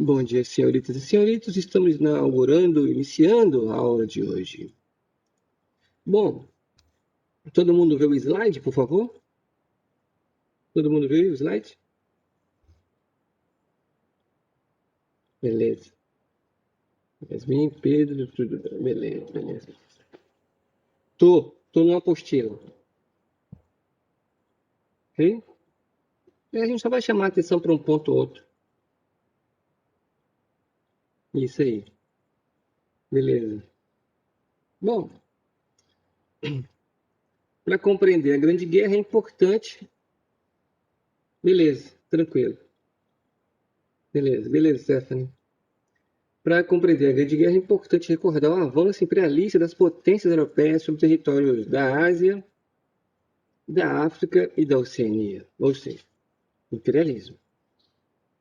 Bom dia, senhoritas e senhoritos. Estamos iniciando a aula de hoje. Bom, todo mundo vê o slide, por favor? Todo mundo vê o slide? Beleza. Yasmin, Pedro, tudo bem. Beleza. Tô numa apostila. Ok? E a gente só vai chamar a atenção para um ponto ou outro. Isso aí. Beleza. Bom, para compreender a Grande Guerra é importante. Beleza, tranquilo. Beleza, Stephanie. Para compreender a Grande Guerra é importante recordar o avanço imperialista das potências europeias sobre territórios da Ásia, da África e da Oceania, ou seja, imperialismo.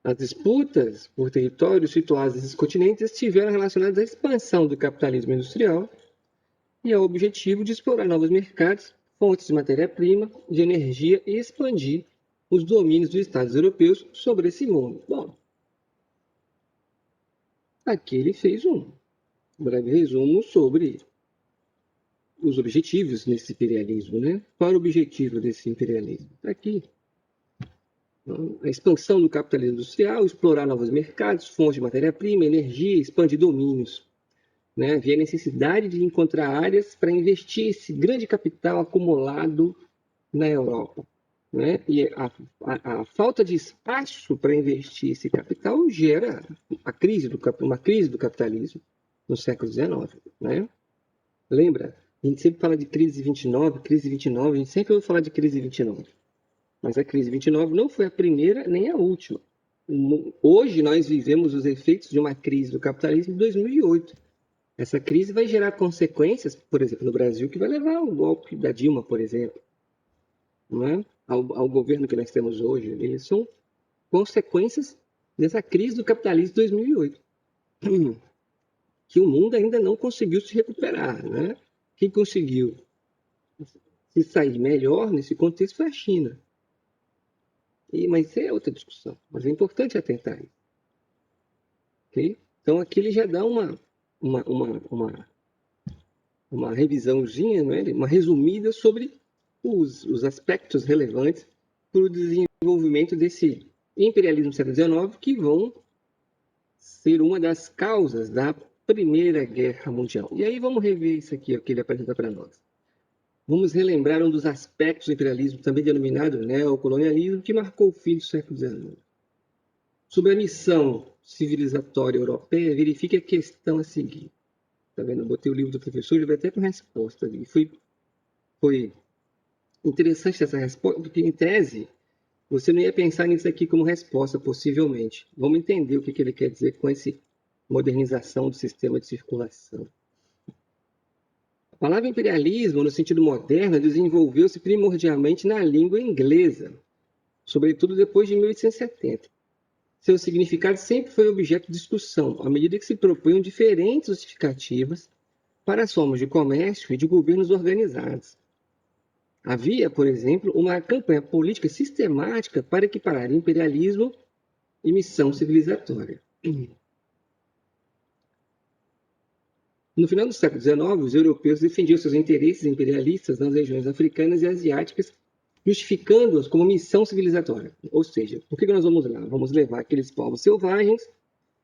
As disputas por territórios situados nesses continentes estiveram relacionadas à expansão do capitalismo industrial e ao objetivo de explorar novos mercados, fontes de matéria-prima, de energia e expandir os domínios dos Estados europeus sobre esse mundo. Bom, aqui ele fez um breve resumo sobre os objetivos desse imperialismo, né? Qual é o objetivo desse imperialismo? Está aqui. A expansão do capitalismo industrial, explorar novos mercados, fontes de matéria-prima, energia, expandir domínios. Né? Havia necessidade de encontrar áreas para investir esse grande capital acumulado na Europa. Né? E a falta de espaço para investir esse capital gera uma crise do capitalismo no século XIX. Né? Lembra? A gente sempre fala de crise 29, a gente sempre ouve falar de crise 29. Mas a crise 29 não foi a primeira nem a última. Hoje nós vivemos os efeitos de uma crise do capitalismo de 2008. Essa crise vai gerar consequências, por exemplo, no Brasil, que vai levar ao golpe da Dilma, por exemplo, não é? ao governo que nós temos hoje. Eles são consequências dessa crise do capitalismo de 2008, que o mundo ainda não conseguiu se recuperar. Né? Quem conseguiu se sair melhor nesse contexto foi a China. Mas isso é outra discussão. Mas é importante atentar isso. Okay? Então aqui ele já dá uma revisãozinha, né? Uma resumida sobre os aspectos relevantes para o desenvolvimento desse imperialismo do século XIX, que vão ser uma das causas da Primeira Guerra Mundial. E aí vamos rever isso aqui, que ele apresenta para nós. Vamos relembrar um dos aspectos do imperialismo, também denominado neocolonialismo, que marcou o fim do século XIX. Sobre a missão civilizatória europeia, verifique a questão a seguir. Tá vendo? Eu botei o livro do professor, ele vai até com resposta ali. Foi interessante essa resposta, porque em tese você não ia pensar nisso aqui como resposta, possivelmente. Vamos entender o que ele quer dizer com essa modernização do sistema de circulação. A palavra imperialismo, no sentido moderno, desenvolveu-se primordialmente na língua inglesa, sobretudo depois de 1870. Seu significado sempre foi objeto de discussão, à medida que se propunham diferentes justificativas para as formas de comércio e de governos organizados. Havia, por exemplo, uma campanha política sistemática para equiparar imperialismo e missão civilizatória. No final do século XIX, os europeus defendiam seus interesses imperialistas nas regiões africanas e asiáticas, justificando-as como missão civilizatória. Ou seja, por que nós vamos lá? Vamos levar aqueles povos selvagens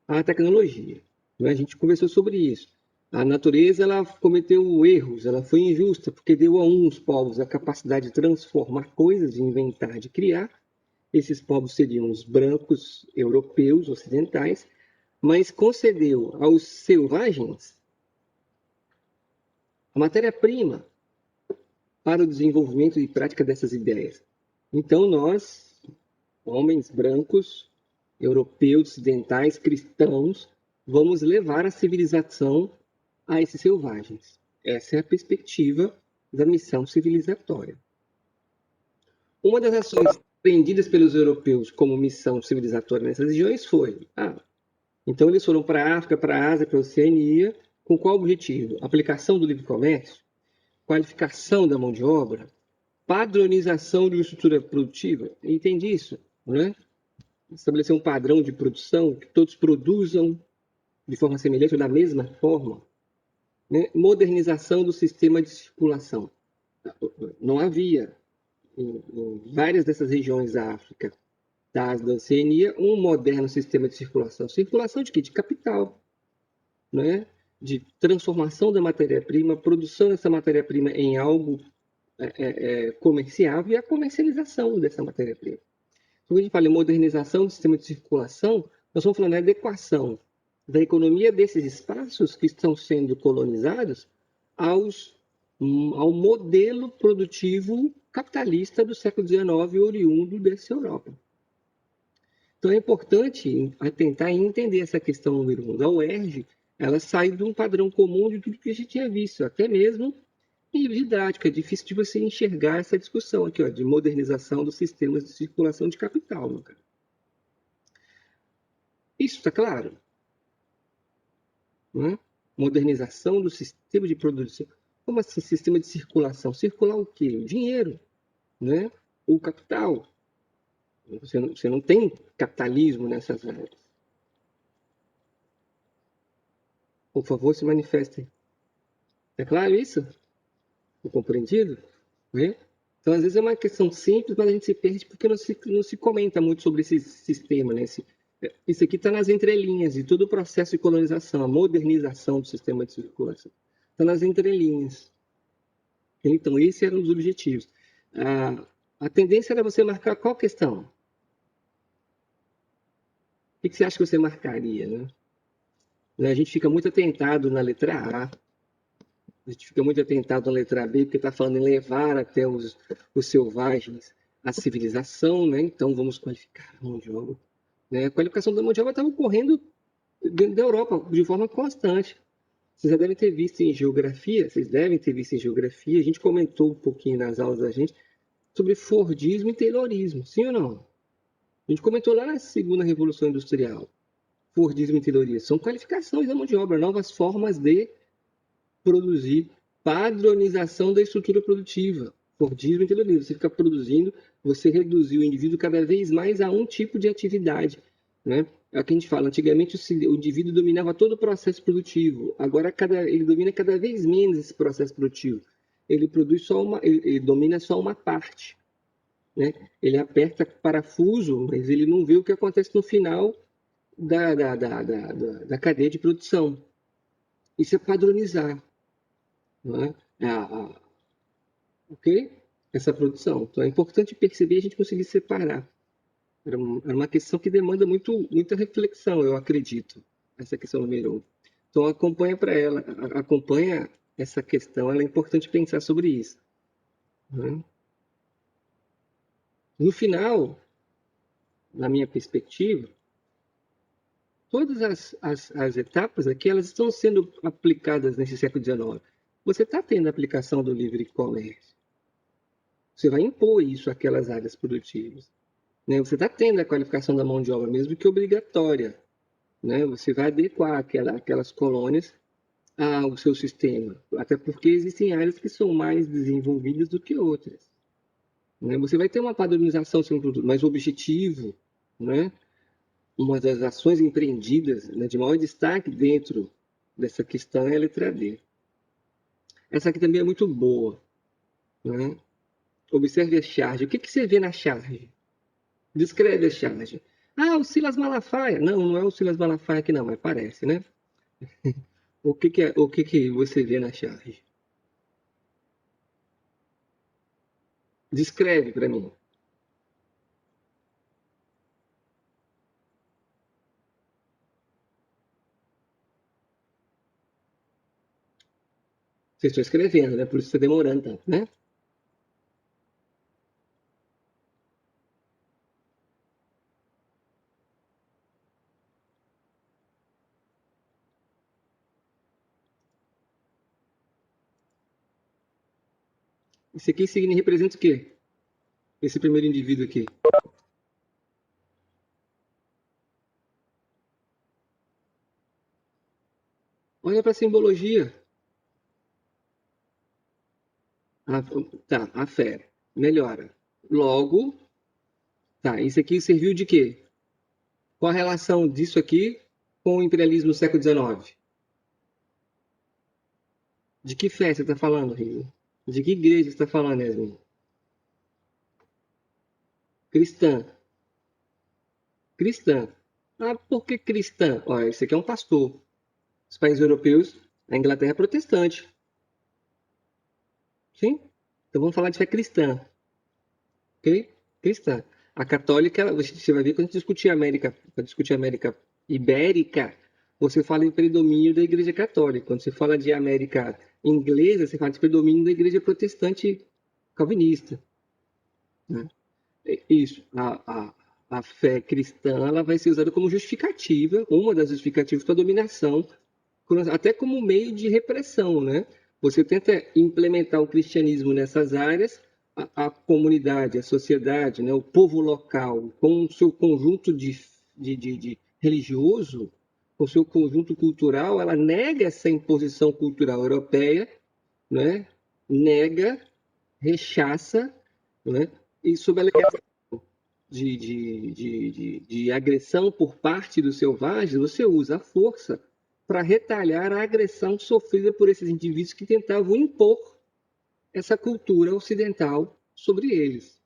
à tecnologia. A gente conversou sobre isso. A natureza ela cometeu erros, ela foi injusta, porque deu a uns povos a capacidade de transformar coisas, de inventar, de criar. Esses povos seriam os brancos europeus, ocidentais, mas concedeu aos selvagens a matéria-prima para o desenvolvimento e prática dessas ideias. Então nós, homens brancos, europeus, ocidentais, cristãos, vamos levar a civilização a esses selvagens. Essa é a perspectiva da missão civilizatória. Uma das ações aprendidas pelos europeus como missão civilizatória nessas regiões foi: então eles foram para a África, para a Ásia, para a Oceania, com qual objetivo? Aplicação do livre comércio, qualificação da mão de obra, padronização de uma estrutura produtiva. Entende isso, né? estabelecer um padrão de produção, que todos produzam de forma semelhante ou da mesma forma, né? Modernização do sistema de circulação. Não havia, em várias dessas regiões da África, da Ásia, da Oceania, um moderno sistema de circulação. Circulação de quê? De capital, né? De transformação da matéria-prima, produção dessa matéria-prima em algo comerciável e a comercialização dessa matéria-prima. Quando a gente fala em modernização do sistema de circulação, nós estamos falando de adequação da economia desses espaços que estão sendo colonizados ao modelo produtivo capitalista do século XIX, oriundo dessa Europa. Então é importante tentar entender essa questão número 1. A UERJ, ela sai de um padrão comum de tudo que a gente tinha visto, até mesmo em livro didático. É difícil de você enxergar essa discussão aqui, ó, de modernização dos sistemas de circulação de capital. Né, cara? Isso está claro? Né? Modernização do sistema de produção. Como assim, sistema de circulação? Circular o quê? O dinheiro, né? O capital. Você não tem capitalismo nessas áreas. Por favor, se manifestem. É claro isso? Foi compreendido? Né? Então, às vezes é uma questão simples, mas a gente se perde porque não se comenta muito sobre esse sistema. Né? Isso aqui está nas entrelinhas de todo o processo de colonização, a modernização do sistema de circulação. Está nas entrelinhas. Então, esse era um dos objetivos. A tendência era você marcar qual questão? O que você acha que você marcaria? Né? A gente fica muito atentado na letra A, a gente fica muito atentado na letra B, porque está falando em levar até os selvagens a civilização, né? Então vamos qualificar a mão de obra. Né? A qualificação da mão de obra estava ocorrendo dentro da Europa de forma constante. Vocês já devem ter visto em geografia, a gente comentou um pouquinho nas aulas da gente sobre Fordismo e Taylorismo, sim ou não? A gente comentou lá na segunda Revolução Industrial. Fordismo e Taylorismo são qualificações da mão de obra, novas formas de produzir, padronização da estrutura produtiva. Fordismo e Taylorismo. Você fica produzindo, você reduzir o indivíduo cada vez mais a um tipo de atividade. Né? É o que a gente fala, antigamente o indivíduo dominava todo o processo produtivo, agora ele domina cada vez menos esse processo produtivo. Ele domina só uma parte. Né? Ele aperta parafuso, mas ele não vê o que acontece no final da cadeia de produção. Isso é padronizar. Né? Ok? Essa produção. Então é importante perceber e a gente conseguir separar. Era uma questão que demanda muita reflexão, eu acredito, essa questão número 1. Então acompanha para ela, acompanha essa questão, ela é importante pensar sobre isso. Né? No final, na minha perspectiva, todas as etapas aqui, elas estão sendo aplicadas nesse século XIX. Você está tendo a aplicação do livre comércio. Você vai impor isso àquelas áreas produtivas. Né? Você está tendo a qualificação da mão de obra, mesmo que obrigatória. Né? Você vai adequar aquelas colônias ao seu sistema. Até porque existem áreas que são mais desenvolvidas do que outras. Né? Você vai ter uma padronização sobre um produto, mas o objetivo, né? Uma das ações empreendidas, né, de maior destaque dentro dessa questão é a letra D. Essa aqui também é muito boa. Né? Observe a charge. O que você vê na charge? Descreve a charge. Ah, o Silas Malafaia. Não, não é o Silas Malafaia aqui não, mas parece, né? O que você vê na charge? Descreve para mim. Vocês estão escrevendo, né? Por isso está demorando tanto, né? Isso aqui representa o quê? Esse primeiro indivíduo aqui. Olha para a simbologia. Tá, a fé. Melhora. Logo, tá, isso aqui serviu de quê? Qual a relação disso aqui com o imperialismo do século XIX? De que fé você está falando, Rio? De que igreja você está falando, Yasmin? Cristã. Cristã. Ah, por que cristã? Olha, esse aqui é um pastor. Os países europeus, a Inglaterra é protestante. Sim? Então vamos falar de fé cristã. Ok? Cristã. A católica, você vai ver quando a gente discutir a América Ibérica, você fala em predomínio da Igreja Católica. Quando você fala de América Inglesa, você fala de predomínio da Igreja Protestante Calvinista. Né? Isso. A fé cristã ela vai ser usada como justificativa, uma das justificativas para a dominação, até como meio de repressão, né? Você tenta implementar o cristianismo nessas áreas, a comunidade, a sociedade, né, o povo local, com o seu conjunto de religioso, com o seu conjunto cultural, ela nega essa imposição cultural europeia, né? Nega, rechaça, né? E sob a de agressão por parte dos selvagens, você usa a força para retalhar a agressão sofrida por esses indivíduos que tentavam impor essa cultura ocidental sobre eles.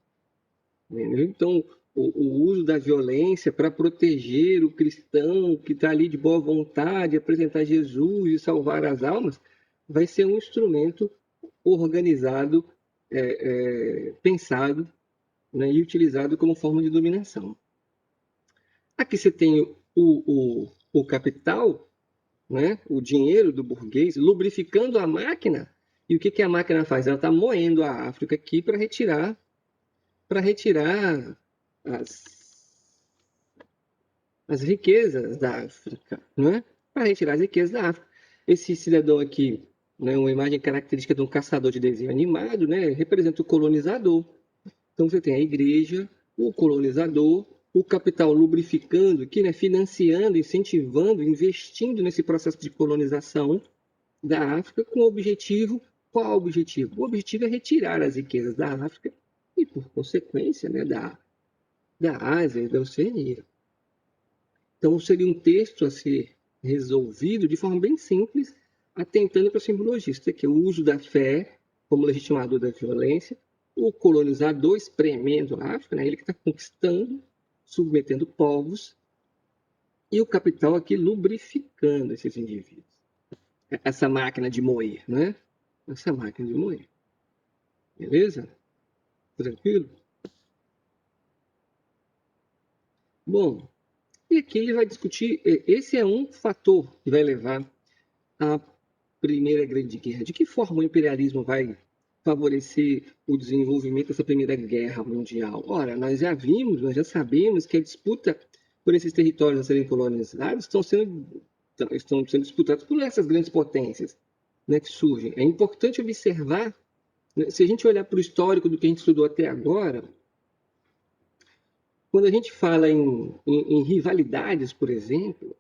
Entendeu? Então, o uso da violência para proteger o cristão que está ali de boa vontade, apresentar Jesus e salvar as almas, vai ser um instrumento organizado, pensado, né, e utilizado como forma de dominação. Aqui você tem o capital, né, o dinheiro do burguês, lubrificando a máquina. E o que, que a máquina faz? Ela está moendo a África aqui para retirar as riquezas da África, né? Para retirar as riquezas da África. Esse cidadão aqui, né, uma imagem característica de um caçador de desenho animado, né, representa o colonizador. Então você tem a igreja, o colonizador, o capital lubrificando aqui, né, financiando, incentivando, investindo nesse processo de colonização da África com o objetivo. Qual o objetivo? O objetivo é retirar as riquezas da África e, por consequência, né, da Ásia e da Oceania. Então seria um texto a ser resolvido de forma bem simples, atentando para a simbologia, que é o uso da fé como legitimador da violência, o colonizador espremendo a África, né? Ele que está conquistando, submetendo povos, e o capital aqui lubrificando esses indivíduos. Essa máquina de moer, né? Essa máquina de moer. Beleza? Tranquilo? Bom, e aqui ele vai discutir, esse é um fator que vai levar à Primeira Grande Guerra. De que forma o imperialismo vai favorecer o desenvolvimento dessa Primeira Guerra Mundial? Ora, nós já vimos, nós já sabemos que a disputa por esses territórios a serem colonizados estão sendo disputados por essas grandes potências, né, que surgem. É importante observar, né, se a gente olhar para o histórico do que a gente estudou até agora, quando a gente fala em rivalidades, por exemplo,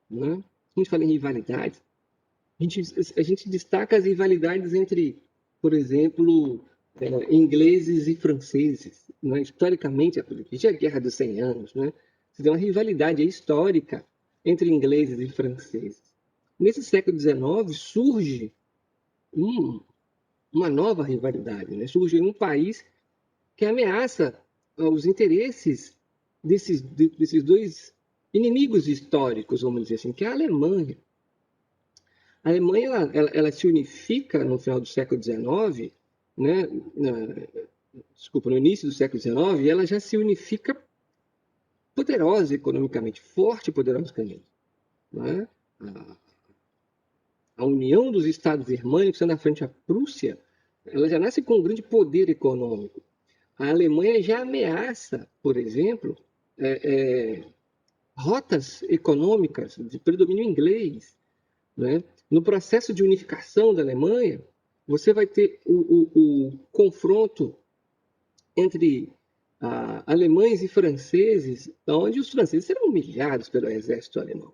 né, a gente fala em rivalidades, a gente destaca as rivalidades entre, por exemplo, ingleses e franceses. Né? Historicamente, existe a Guerra dos 100 Anos. Né? Você tem uma rivalidade histórica entre ingleses e franceses. Nesse século XIX surge uma nova rivalidade. Né? Surge um país que ameaça os interesses desses dois inimigos históricos, vamos dizer assim, que é a Alemanha. A Alemanha ela se unifica no final do século XIX, né? Desculpa, no início do século XIX, e ela já se unifica poderosa economicamente, forte poderosamente. Né? A união dos estados germânicos, sendo à frente à Prússia, ela já nasce com um grande poder econômico. A Alemanha já ameaça, por exemplo, rotas econômicas de predomínio inglês. Né? No processo de unificação da Alemanha, você vai ter o confronto entre alemães e franceses, onde os franceses serão humilhados pelo exército alemão,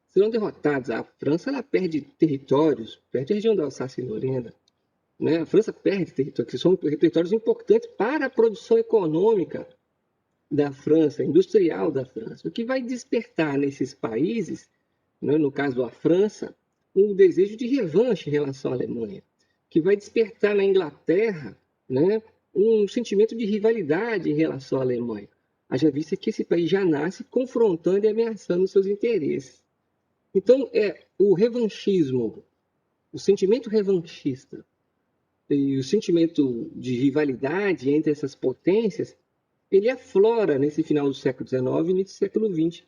serão derrotados. A França ela perde territórios, perde a região da Alsácia e Lorena. Né? A França perde territórios, que são territórios importantes para a produção econômica da França, industrial da França, o que vai despertar nesses países, né, no caso da França, um desejo de revanche em relação à Alemanha, que vai despertar na Inglaterra, né, um sentimento de rivalidade em relação à Alemanha. Haja vista que esse país já nasce confrontando e ameaçando seus interesses. Então, o revanchismo, o sentimento revanchista e o sentimento de rivalidade entre essas potências, ele aflora nesse final do século XIX e início do século XX.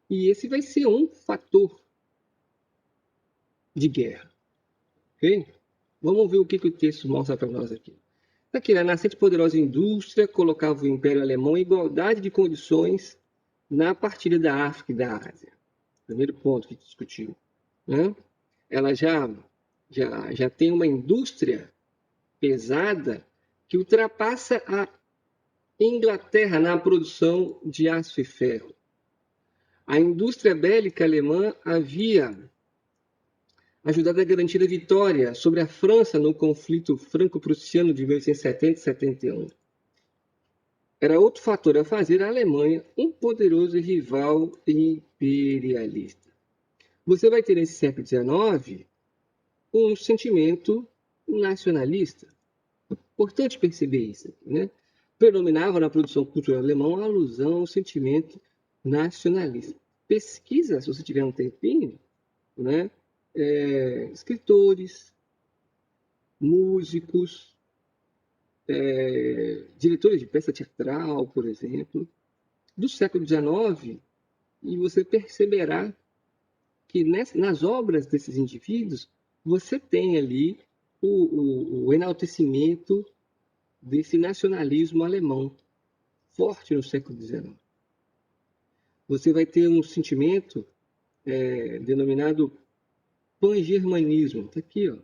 E esse vai ser um fator de guerra. Okay? Vamos ver o que o texto mostra para nós aqui. Aqui, a nascente poderosa indústria colocava o Império Alemão em igualdade de condições na partilha da África e da Ásia. Primeiro ponto que discutiu. Né? Ela já tem uma indústria pesada que ultrapassa a Inglaterra na produção de aço e ferro. A indústria bélica alemã havia ajudado a garantir a vitória sobre a França no conflito franco-prussiano de 1870 e 71. Era outro fator a fazer a Alemanha um poderoso rival imperialista. Você vai ter nesse século XIX um sentimento nacionalista. Importante perceber isso, né? Predominava na produção cultural alemã a alusão ao sentimento nacionalista. Pesquisa, se você tiver um tempinho, né? Escritores, músicos, diretores de peça teatral, por exemplo, do século XIX, e você perceberá que nas obras desses indivíduos você tem ali o enaltecimento desse nacionalismo alemão forte no século XIX. Você vai ter um sentimento denominado pan-germanismo. Está aqui, ó.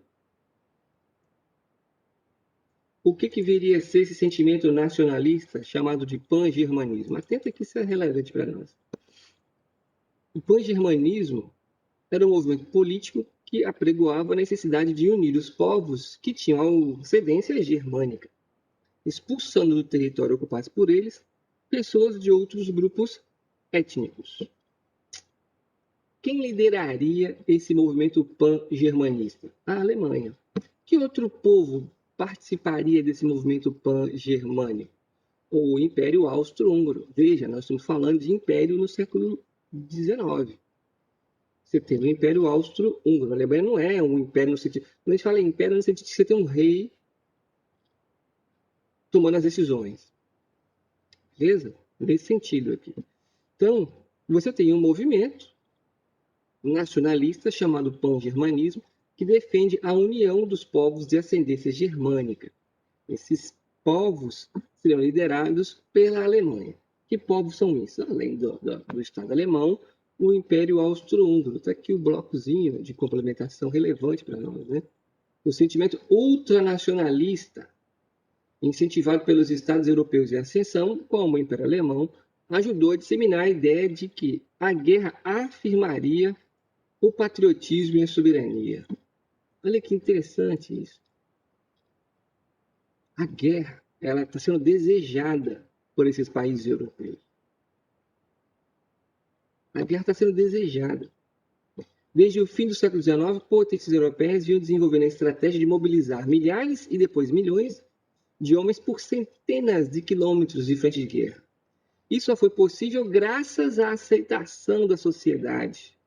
O que viria a ser esse sentimento nacionalista chamado de pan-germanismo? Atenta que isso é relevante para nós. O pan-germanismo era um movimento político que apregoava a necessidade de unir os povos que tinham ascendência germânica, expulsando do território ocupado por eles pessoas de outros grupos étnicos. Quem lideraria esse movimento pan-germanista? A Alemanha. Que outro povo participaria desse movimento pan-germânico? O Império Austro-Húngaro. Veja, nós estamos falando de império no século XIX. Você tem o Império Austro-Húngaro. A Alemanha não é um império no sentido... Quando a gente fala em império, no sentido de que você tem um rei tomando as decisões. Beleza? Nesse sentido aqui. Então, você tem um movimento nacionalista chamado pan-germanismo, que defende a união dos povos de ascendência germânica. Esses povos serão liderados pela Alemanha. Que povos são esses? Além do Estado alemão, o Império Austro-Húngaro. Está aqui o blocozinho de complementação relevante para nós. Né? O sentimento ultranacionalista, incentivado pelos Estados europeus em ascensão, como o Império Alemão, ajudou a disseminar a ideia de que a guerra afirmaria o patriotismo e a soberania. Olha que interessante isso. A guerra, ela está sendo desejada por esses países europeus. A guerra está sendo desejada. Desde o fim do século XIX, potências europeias vinham desenvolvendo a estratégia de mobilizar milhares e depois milhões de homens por centenas de quilômetros de frente de guerra. Isso só foi possível graças à aceitação da sociedade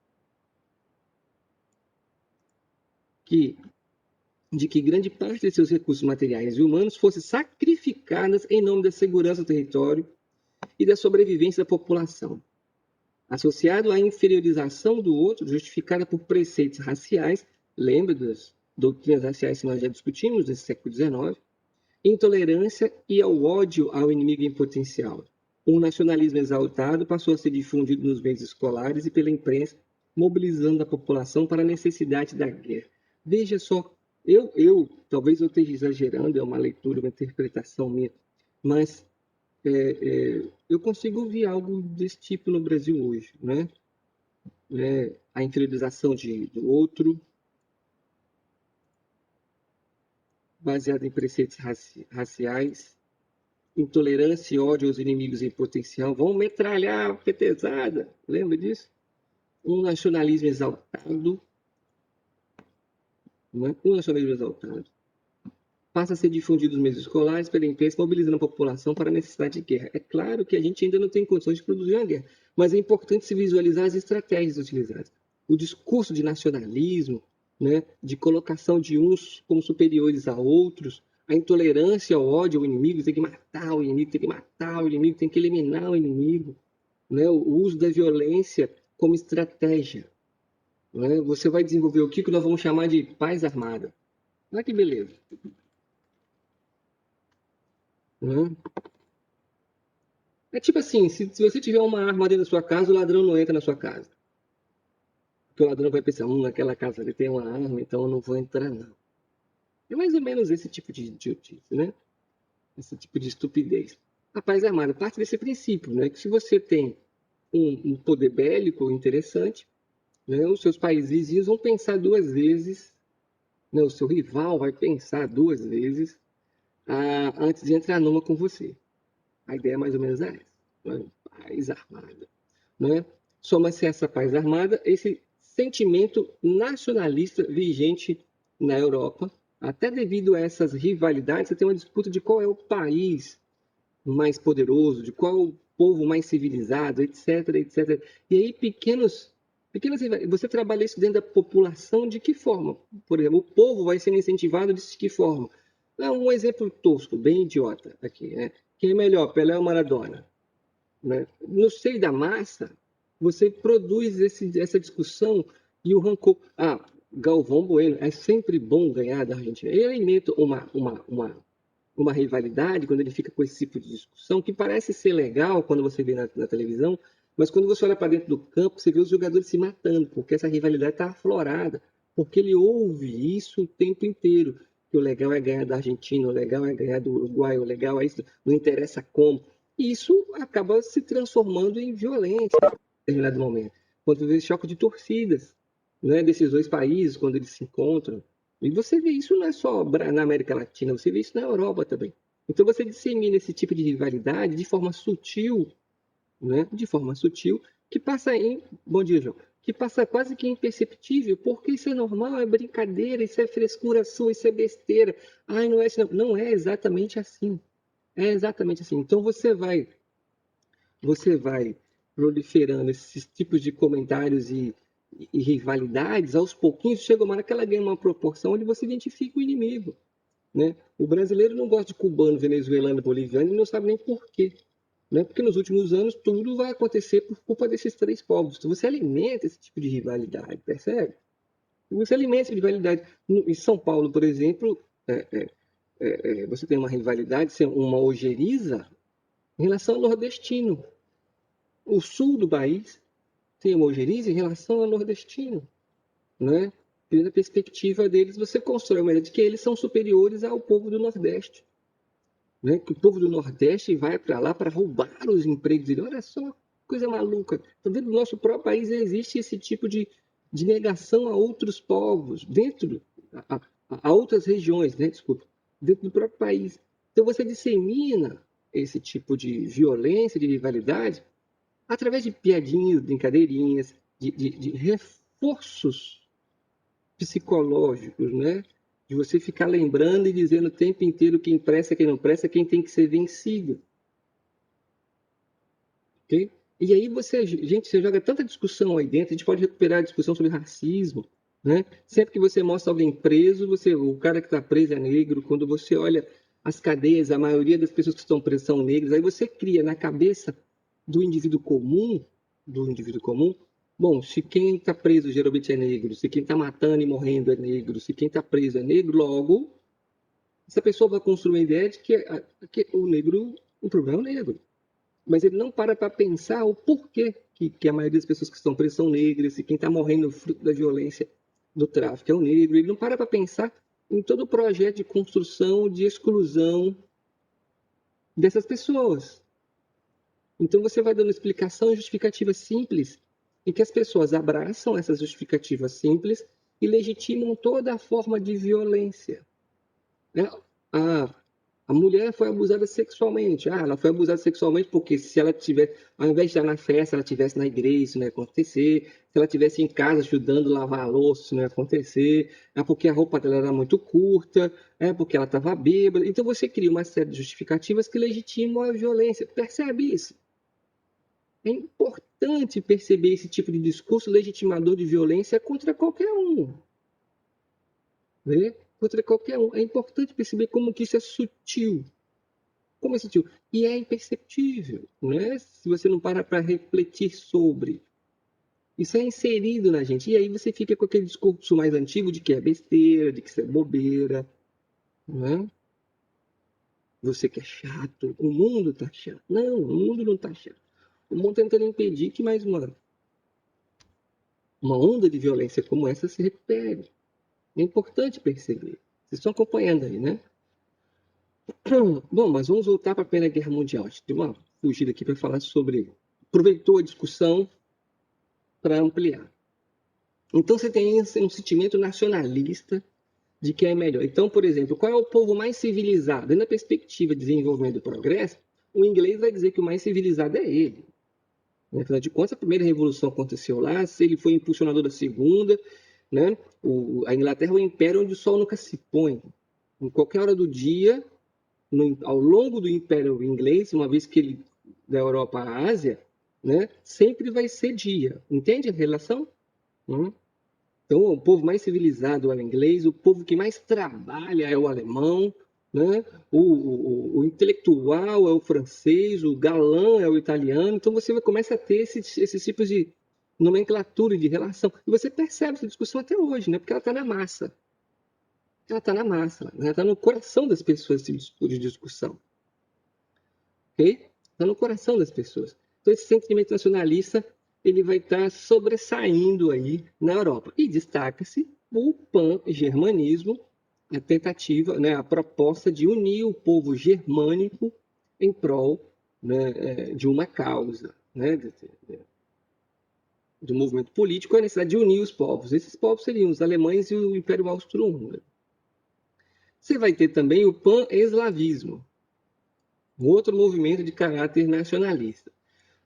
de que grande parte de seus recursos materiais e humanos fosse sacrificadas em nome da segurança do território e da sobrevivência da população, associado à inferiorização do outro, justificada por preceitos raciais, lembra das doutrinas raciais que nós já discutimos nesse século XIX, intolerância e ao ódio ao inimigo em potencial. Um nacionalismo exaltado passou a ser difundido nos meios escolares e pela imprensa, mobilizando a população para a necessidade da guerra. Veja só, talvez eu esteja exagerando, é uma leitura, uma interpretação minha, mas eu consigo ouvir algo desse tipo no Brasil hoje, né? A inferiorização do outro, baseada em preceitos raciais, intolerância e ódio aos inimigos em potencial, vão metralhar a petezada, lembra disso? Um nacionalismo exaltado, né? Um nacionalismo exaltado passa a ser difundido nos meios escolares pela imprensa, mobilizando a população para a necessidade de guerra. É claro que a gente ainda não tem condições de produzir uma guerra, mas é importante se visualizar as estratégias utilizadas. O discurso de nacionalismo, né, de colocação de uns como superiores a outros, a intolerância ao ódio ao inimigo, tem que matar o inimigo, tem que matar o inimigo, tem que eliminar o inimigo, né, o uso da violência como estratégia. Né? Você vai desenvolver o que nós vamos chamar de paz armada. Olha que beleza. Né? É tipo assim, se você tiver uma arma dentro da sua casa, o ladrão não entra na sua casa. Porque o ladrão vai pensar, naquela casa ali tem uma arma, então eu não vou entrar não. É mais ou menos esse tipo de idiotice, né? Esse tipo de estupidez. A paz armada parte desse princípio, né? Que se você tem um poder bélico interessante, né? Os seus países vizinhos vão pensar duas vezes, né? O seu rival vai pensar duas vezes antes de entrar numa com você. A ideia é mais ou menos essa. Né? Paz armada. Né? Soma-se essa paz armada, esse sentimento nacionalista vigente na Europa, até devido a essas rivalidades, você tem uma disputa de qual é o país mais poderoso, de qual é o povo mais civilizado, etc, etc. E aí pequenas você trabalha isso dentro da população de que forma? Por exemplo, o povo vai sendo incentivado de que forma? Um exemplo tosco, bem idiota aqui, né? Quem é melhor, Pelé ou Maradona? Né? No seio da massa, você produz essa discussão e o rancor. Galvão Bueno, é sempre bom ganhar da Argentina. Ele alimenta uma rivalidade quando ele fica com esse tipo de discussão, que parece ser legal quando você vê na televisão, mas quando você olha para dentro do campo, você vê os jogadores se matando, porque essa rivalidade está aflorada, porque ele ouve isso o tempo inteiro. Que o legal é ganhar da Argentina, o legal é ganhar do Uruguai, o legal é isso, não interessa como. E isso acaba se transformando em violência em determinado momento. Quando vê choque de torcidas, né, desses dois países, quando eles se encontram. E você vê isso não é só na América Latina, você vê isso na Europa também. Então você dissemina esse tipo de rivalidade de forma sutil, né? De forma sutil, que passa em. Bom dia, João. Que passa quase que imperceptível, porque isso é normal, é brincadeira, isso é frescura sua, isso é besteira. Ai, não é assim, não. Não é exatamente assim. É exatamente assim. Então você vai proliferando esses tipos de comentários e rivalidades, aos pouquinhos chega uma hora que ela ganha uma proporção onde você identifica o inimigo. Né? O brasileiro não gosta de cubano, venezuelano, boliviano e não sabe nem por quê. Né? Porque nos últimos anos tudo vai acontecer por culpa desses três povos. Então você alimenta esse tipo de rivalidade, percebe? Você alimenta essa rivalidade. Em São Paulo, por exemplo, você tem uma rivalidade, uma ojeriza em relação ao nordestino. O sul do país tem uma ojeriza em relação ao nordestino. Né? E na perspectiva deles, você constrói uma ideia de que eles são superiores ao povo do Nordeste. Né? Que o povo do Nordeste vai para lá para roubar os empregos dele. Olha só, coisa maluca. Então, dentro do nosso próprio país existe esse tipo de negação a outros povos, dentro, a, a outras regiões, né? Desculpa, dentro do próprio país. Então você dissemina esse tipo de violência, de rivalidade, através de piadinhas, brincadeirinhas, de reforços psicológicos, né? De você ficar lembrando e dizendo o tempo inteiro quem presta, quem não presta, quem tem que ser vencido. Ok? E aí você joga tanta discussão aí dentro, a gente pode recuperar a discussão sobre racismo, né? Sempre que você mostra alguém preso, o cara que está preso é negro, quando você olha as cadeias, a maioria das pessoas que estão presas são negras, aí você cria na cabeça do indivíduo comum, bom, se quem está preso geralmente é negro, se quem está matando e morrendo é negro, se quem está preso é negro, logo, essa pessoa vai construir uma ideia de que o negro, o problema é o negro. Mas ele não para pensar o porquê que a maioria das pessoas que estão presas são negras, e quem está morrendo fruto da violência do tráfico é o negro. Ele não para pensar em todo o projeto de construção, de exclusão dessas pessoas. Então você vai dando explicação e justificativa simples, em que as pessoas abraçam essas justificativas simples e legitimam toda a forma de violência. Né? A mulher foi abusada sexualmente. Ah, ela foi abusada sexualmente porque se ela tivesse, ao invés de estar na festa, ela estivesse na igreja, isso não ia acontecer. Se ela estivesse em casa ajudando a lavar a louça, isso não ia acontecer. É porque a roupa dela era muito curta, é porque ela estava bêbada. Então você cria uma série de justificativas que legitimam a violência. Percebe isso? É importante perceber esse tipo de discurso legitimador de violência contra qualquer um. Né? Contra qualquer um. É importante perceber como que isso é sutil. Como é sutil? E é imperceptível, né? Se você não para para refletir sobre. Isso é inserido na gente. E aí você fica com aquele discurso mais antigo de que é besteira, de que isso é bobeira. Né? Você que é chato. O mundo tá chato. Não, o mundo não tá chato. O mundo tentando impedir que mais uma onda de violência como essa se recupere. É importante perceber. Vocês estão acompanhando aí, né? Bom, mas vamos voltar para a Primeira Guerra Mundial. A gente deu uma fugida aqui para falar sobre. Aproveitou a discussão para ampliar. Então você tem um sentimento nacionalista de que é melhor. Então, por exemplo, qual é o povo mais civilizado? Dentro da perspectiva de desenvolvimento do progresso, o inglês vai dizer que o mais civilizado é ele. Afinal de contas, a primeira revolução aconteceu lá, se ele foi impulsionador da segunda, né? A Inglaterra é o império onde o sol nunca se põe. Em qualquer hora do dia, ao longo do Império Inglês, uma vez que ele da Europa à Ásia, né, sempre vai ser dia. Entende a relação? Então, o povo mais civilizado é o inglês, o povo que mais trabalha é o alemão, né? O intelectual é o francês, o galã é o italiano. Então, você começa a ter esses tipos de nomenclatura de relação. E você percebe essa discussão até hoje, né? Porque ela está na massa. Ela está na massa, ela está no coração das pessoas, esse tipo de discussão. Ok? Está no coração das pessoas. Então, esse sentimento nacionalista ele vai estar sobressaindo aí na Europa. E destaca-se o pan-germanismo, a tentativa, né, a proposta de unir o povo germânico em prol, né, de uma causa, né, de um movimento político, a necessidade de unir os povos. Esses povos seriam os alemães e o Império Austro-Húngaro. Você vai ter também o pan-eslavismo, um outro movimento de caráter nacionalista.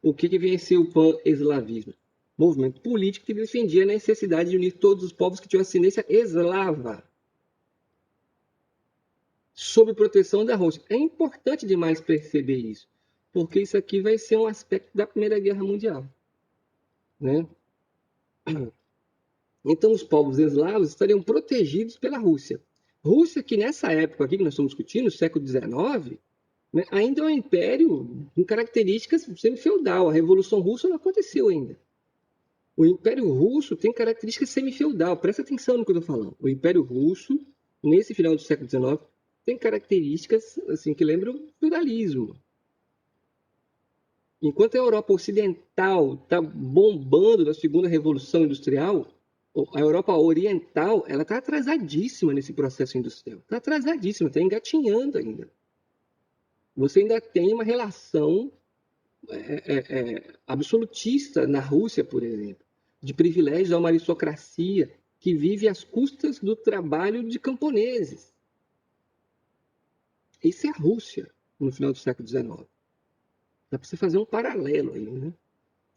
O que vem a ser o pan-eslavismo? Movimento político que defendia a necessidade de unir todos os povos que tinham ascendência eslava sob proteção da Rússia. É importante demais perceber isso, porque isso aqui vai ser um aspecto da Primeira Guerra Mundial. Né? Então, os povos eslavos estariam protegidos pela Rússia. Rússia, que nessa época aqui que nós estamos discutindo, século XIX, né, ainda é um império com características semi-feudal. A Revolução Russa não aconteceu ainda. O Império Russo tem características semi-feudal. Presta atenção no que eu estou falando. O Império Russo, nesse final do século XIX, tem características assim que lembram feudalismo. Enquanto a Europa Ocidental está bombando na segunda Revolução Industrial, a Europa Oriental ela está atrasadíssima nesse processo industrial. Está atrasadíssima, está engatinhando ainda. Você ainda tem uma relação absolutista na Rússia, por exemplo, de privilégios a uma aristocracia que vive às custas do trabalho de camponeses. Isso é a Rússia no final do século XIX. Dá para você fazer um paralelo aí, né?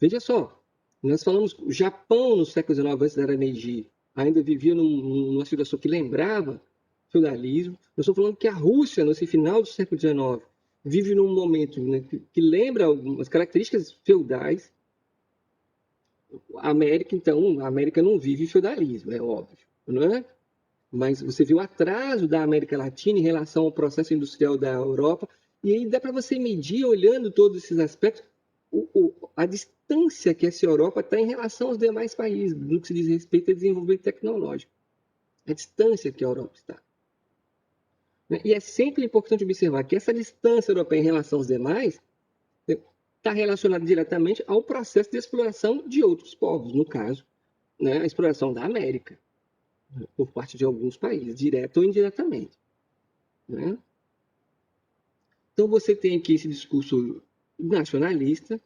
Veja só, nós falamos o Japão no século XIX, antes da era Meiji, ainda vivia numa situação que lembrava feudalismo. Nós estamos falando que a Rússia, nesse final do século XIX, vive num momento, né, que lembra algumas características feudais. A América, então, a América não vive feudalismo, é óbvio, não é? Mas você vê o atraso da América Latina em relação ao processo industrial da Europa, e aí dá para você medir, olhando todos esses aspectos, a distância que essa Europa está em relação aos demais países, no que se diz respeito ao desenvolvimento tecnológico. A distância que a Europa está. E é sempre importante observar que essa distância europeia em relação aos demais está relacionada diretamente ao processo de exploração de outros povos, no caso, né, a exploração da América, por parte de alguns países, direta ou indiretamente. Né? Então você tem aqui esse discurso nacionalista,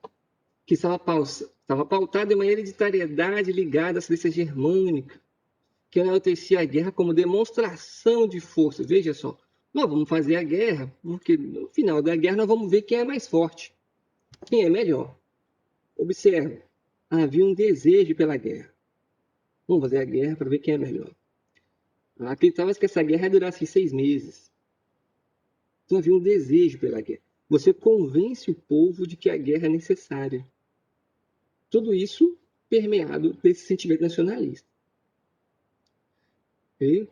que estava pautado em uma hereditariedade ligada à ascendência germânica, que enaltecia a guerra como demonstração de força. Veja só, Nós vamos fazer a guerra, porque no final da guerra nós vamos ver quem é mais forte, quem é melhor. Observe, havia um desejo pela guerra. Vamos fazer a guerra para ver quem é melhor. Acreditava que essa guerra durasse 6 meses. Então havia um desejo pela guerra. Você convence o povo de que a guerra é necessária. Tudo isso permeado desse sentimento nacionalista. Ok?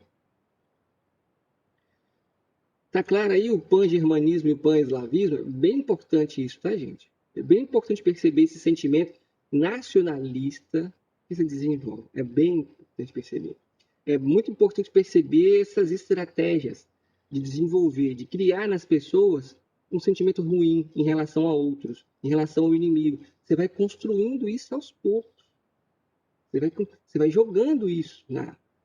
Tá claro aí o pan-germanismo e o pan-eslavismo? É bem importante isso, tá, gente? É bem importante perceber esse sentimento nacionalista que se desenvolve. É bem importante perceber. É muito importante perceber essas estratégias de desenvolver, de criar nas pessoas um sentimento ruim em relação a outros, em relação ao inimigo. Você vai construindo isso aos poucos. Você vai jogando isso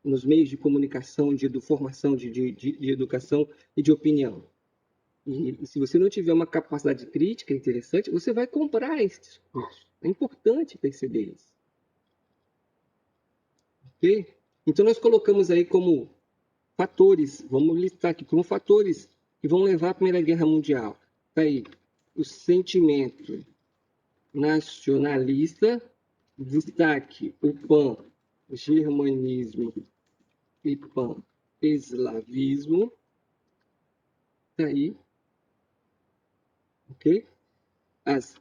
nos meios de comunicação, de formação, de educação e de opinião. E se você não tiver uma capacidade crítica interessante, você vai comprar esse discurso. É importante perceber isso. Ok? Então, nós colocamos aí como fatores, vamos listar aqui como fatores que vão levar à Primeira Guerra Mundial. Está aí o sentimento nacionalista, destaque o pan-germanismo e pan-eslavismo. Está aí, ok? As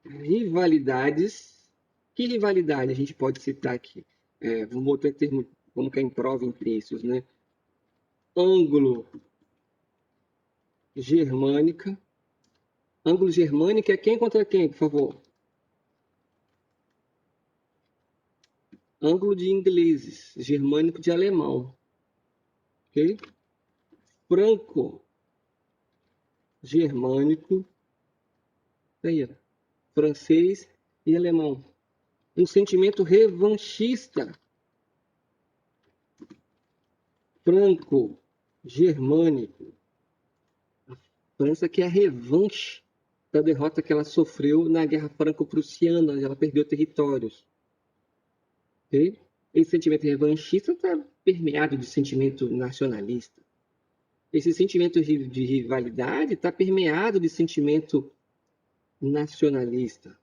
rivalidades. Que rivalidade a gente pode citar aqui? Vamos botar termo, como que é em prova em preços, né? Ângulo-germânica. Ângulo-germânica é quem contra quem, por favor? Ângulo de ingleses, germânico de alemão. Ok? Franco-germânico. Aí, ó, francês e alemão. Um sentimento revanchista. Franco-germânico. A França quer a revanche da derrota que ela sofreu na Guerra Franco-Prussiana, onde ela perdeu territórios. Okay? Esse sentimento revanchista está permeado de sentimento nacionalista. Esse sentimento de rivalidade está permeado de sentimento nacionalista.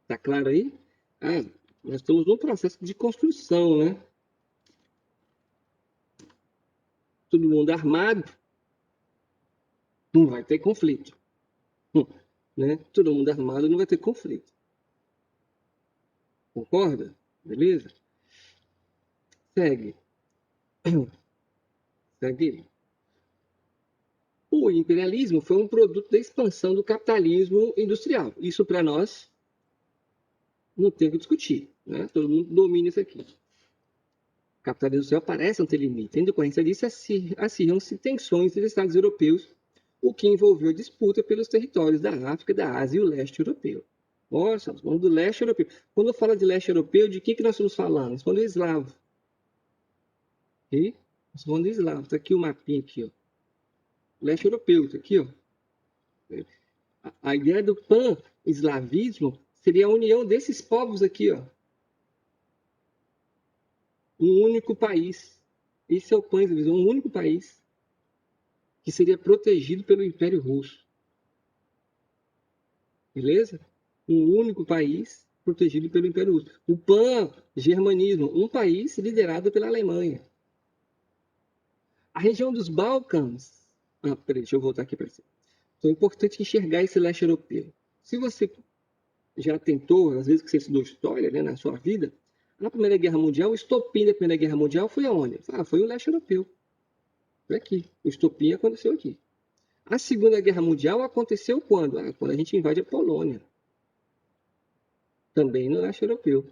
Tá claro aí? Nós estamos num processo de construção, né? Todo mundo armado, não vai ter conflito. Né? Todo mundo armado, não vai ter conflito. Concorda? Beleza? Segue. Segue. O imperialismo foi um produto da expansão do capitalismo industrial. Isso para nós não tem o que discutir. Né? Todo mundo domina isso aqui. O capitalismo industrial parece não ter limite. Em decorrência disso, acirram-se tensões entre os Estados europeus, o que envolveu a disputa pelos territórios da África, da Ásia e o leste europeu. Nossa, nós falamos do leste europeu. Quando fala de leste europeu, de que nós estamos falando? Nós falamos do eslavo. Okay? Nós falamos do eslavo. Está aqui o mapinha aqui, ó. Leste europeu, está aqui, ó. A ideia do pan-eslavismo seria a união desses povos aqui, ó. Um único país. Esse é o pan-eslavismo, um único país que seria protegido pelo Império Russo. Beleza? Um único país protegido pelo Império Russo. O pan-germanismo, um país liderado pela Alemanha. A região dos Balcãs. Peraí, deixa eu voltar aqui para você. Então é importante enxergar esse leste europeu. Se você já tentou, às vezes que você estudou história, né, na sua vida, na Primeira Guerra Mundial, o estopim da Primeira Guerra Mundial foi aonde? Foi o leste europeu. Foi aqui. O estopim aconteceu aqui. A Segunda Guerra Mundial aconteceu quando? Quando a gente invade a Polônia. Também no leste europeu.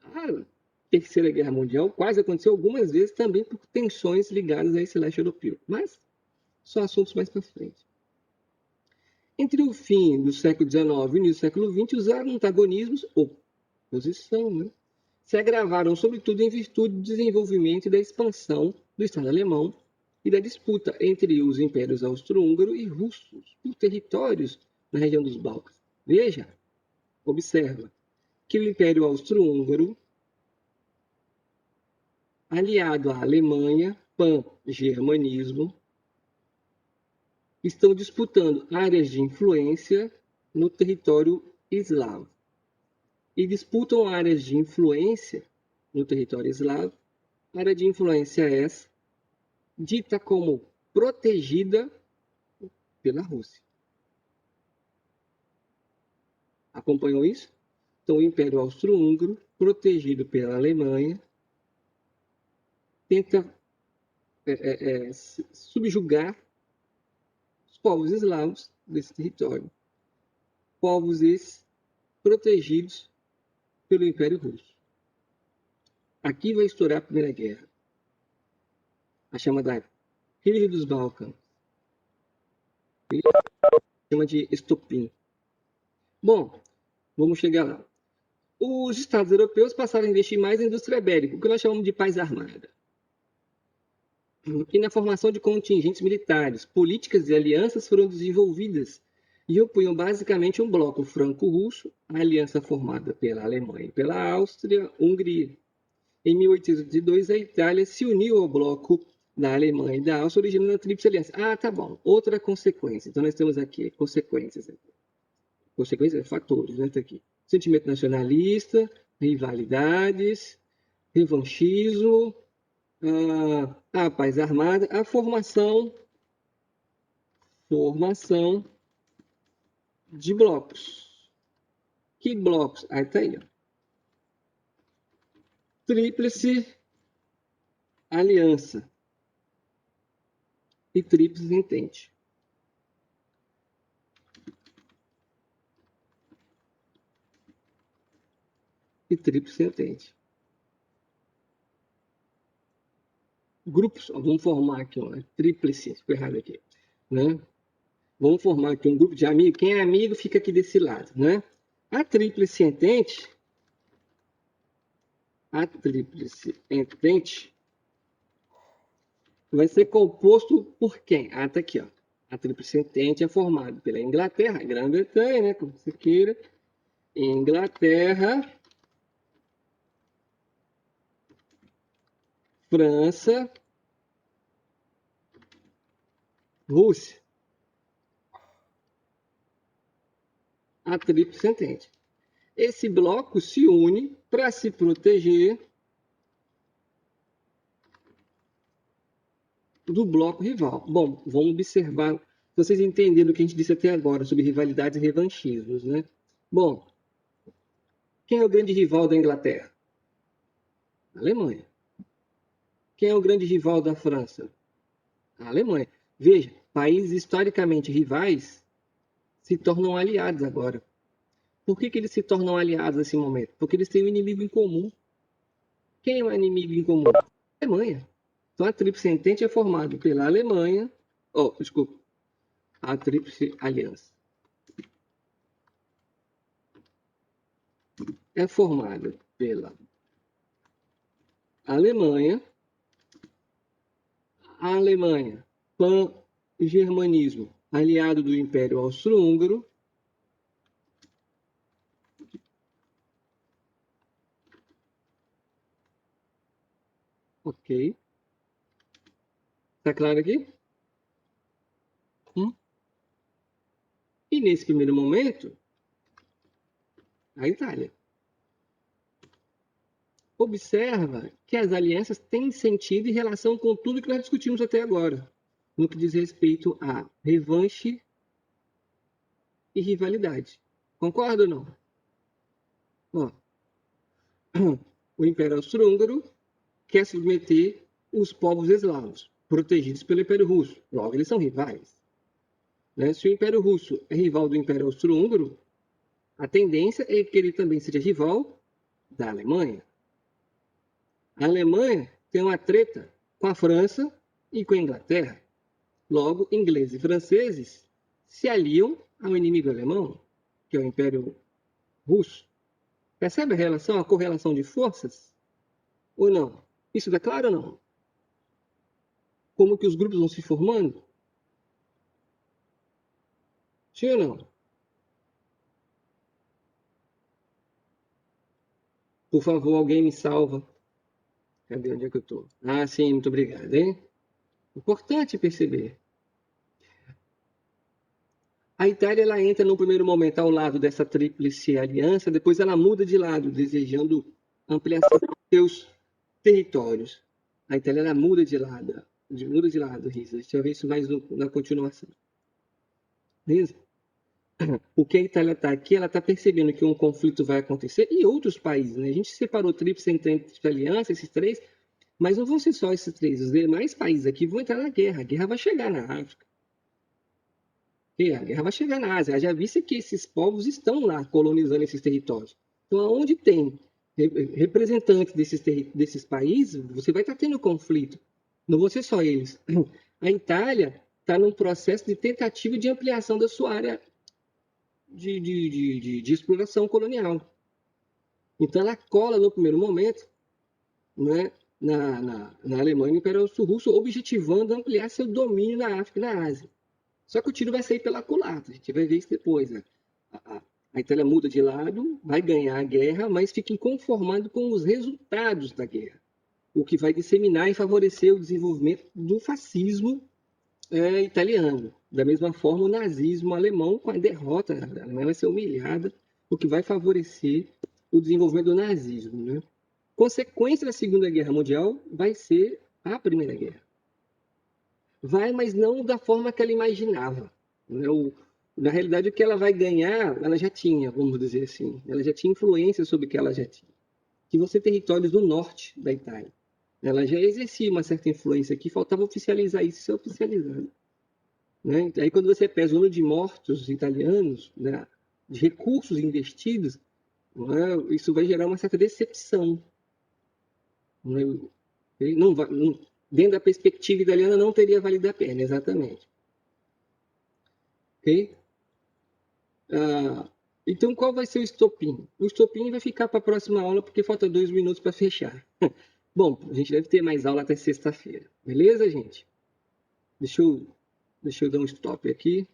A Terceira Guerra Mundial quase aconteceu algumas vezes também por tensões ligadas a esse leste europeu. Mas são assuntos mais para frente. Entre o fim do século XIX e o início do século XX, os antagonismos, oposição, né, se agravaram, sobretudo em virtude do desenvolvimento e da expansão do Estado alemão e da disputa entre os impérios austro-húngaro e russos por territórios na região dos Balcãs. Veja, observa, que o Império Austro-Húngaro aliado à Alemanha, pan-germanismo, estão disputando áreas de influência no território eslavo. E disputam áreas de influência no território eslavo, área de influência essa, dita como protegida pela Rússia. Acompanhou isso? Então, o Império Austro-Húngaro, protegido pela Alemanha, tenta subjugar os povos eslavos desse território. Povos esses protegidos pelo Império Russo. Aqui vai estourar a Primeira Guerra, a chamada Crise dos Balcãs. Chama de estopim. Bom, vamos chegar lá. Os Estados europeus passaram a investir mais na indústria bélica, o que nós chamamos de paz armada. E na formação de contingentes militares, políticas e alianças foram desenvolvidas e opunham basicamente um bloco franco-russo, a aliança formada pela Alemanha e pela Áustria-Hungria. Em 1802, a Itália se uniu ao bloco da Alemanha e da Áustria, originando a Tríplice Aliança. Ah, tá bom. Outra consequência. Então, nós temos aqui consequências. Consequências, fatores, né? Tá aqui. Sentimento nacionalista, rivalidades, revanchismo, a paz armada, a formação de blocos. Que blocos? Aí tá aí, ó. Tríplice aliança e tríplice entente. E tríplice entente. Grupos, ó, vamos formar aqui, ó, tríplice, ficou errado aqui, né? Vamos formar aqui um grupo de amigos. Quem é amigo fica aqui desse lado, né? A tríplice entente vai ser composto por quem? Ah, tá aqui, ó. A tríplice entente é formada pela Inglaterra, Grã-Bretanha, né, como você queira, Inglaterra, França, Rússia. A tríplice entente. Esse bloco se une para se proteger do bloco rival. Bom, vamos observar, vocês entenderam o que a gente disse até agora sobre rivalidades e revanchismos, né? Bom, quem é o grande rival da Inglaterra? A Alemanha. Quem é o grande rival da França? A Alemanha. Veja, países historicamente rivais se tornam aliados agora. Por que eles se tornam aliados nesse momento? Porque eles têm um inimigo em comum. Quem é o inimigo em comum? A Alemanha. Então a Tríplice Entente é formada pela Alemanha, desculpa, a Tríplice Aliança. É formada pela Alemanha, a Alemanha, pan-germanismo, aliado do Império Austro-Húngaro, ok. Tá claro aqui? E nesse primeiro momento, a Itália. Observa que as alianças têm sentido e relação com tudo que nós discutimos até agora, no que diz respeito a revanche e rivalidade. Concorda ou não? Ó, o Império Austro-Húngaro quer submeter os povos eslavos, protegidos pelo Império Russo. Logo, eles são rivais. Né? Se o Império Russo é rival do Império Austro-Húngaro, a tendência é que ele também seja rival da Alemanha. A Alemanha tem uma treta com a França e com a Inglaterra. Logo, ingleses e franceses se aliam ao inimigo alemão, que é o Império Russo. Percebe a relação, a correlação de forças? Ou não? Isso está claro ou não? Como que os grupos vão se formando? Sim ou não? Por favor, alguém me salva. Cadê? Onde é que eu estou? Ah, sim, muito obrigado, hein? Importante perceber. A Itália ela entra no primeiro momento ao lado dessa tríplice aliança, depois ela muda de lado, desejando ampliação dos seus territórios. A Itália ela muda de lado, Risa. Deixa eu ver isso mais na continuação. Risa? O que a Itália está aqui, ela está percebendo que um conflito vai acontecer e outros países, né? A gente separou a tríplice aliança, esses três, mas não vão ser só esses três. Os demais países aqui vão entrar na guerra. A guerra vai chegar na África. A guerra vai chegar na Ásia. Já visse que esses povos estão lá colonizando esses territórios. Então, aonde tem representantes desses países, você vai estar tendo conflito. Não vão ser só eles. A Itália está num processo de tentativa de ampliação da sua área de exploração colonial. Então, ela cola no primeiro momento, né, na Alemanha Imperial Russo, objetivando ampliar seu domínio na África e na Ásia. Só que o tiro vai sair pela culatra, a gente vai ver isso depois. Né? A Itália muda de lado, vai ganhar a guerra, mas fica inconformado com os resultados da guerra, o que vai disseminar e favorecer o desenvolvimento do fascismo italiano. Da mesma forma, o nazismo alemão, com a derrota, a Alemanha vai ser humilhada, o que vai favorecer o desenvolvimento do nazismo. Né? Consequência da Segunda Guerra Mundial vai ser a Primeira Guerra. Vai, mas não da forma que ela imaginava. Na realidade, o que ela vai ganhar, ela já tinha, vamos dizer assim. Ela já tinha influência sobre o que ela já tinha. Que vão ser territórios do norte da Itália. Ela já exercia uma certa influência aqui, faltava oficializar isso e ser oficializado. Né? Aí, quando você pesa o número de mortos italianos, né, de recursos investidos, né, isso vai gerar uma certa decepção. Não vai, dentro da perspectiva italiana, não teria valido a pena, exatamente. Ok? Então, qual vai ser o estopim? O estopim vai ficar para a próxima aula, porque falta 2 minutos para fechar. Bom, a gente deve ter mais aula até sexta-feira. Beleza, gente? Deixa eu dar um stop aqui.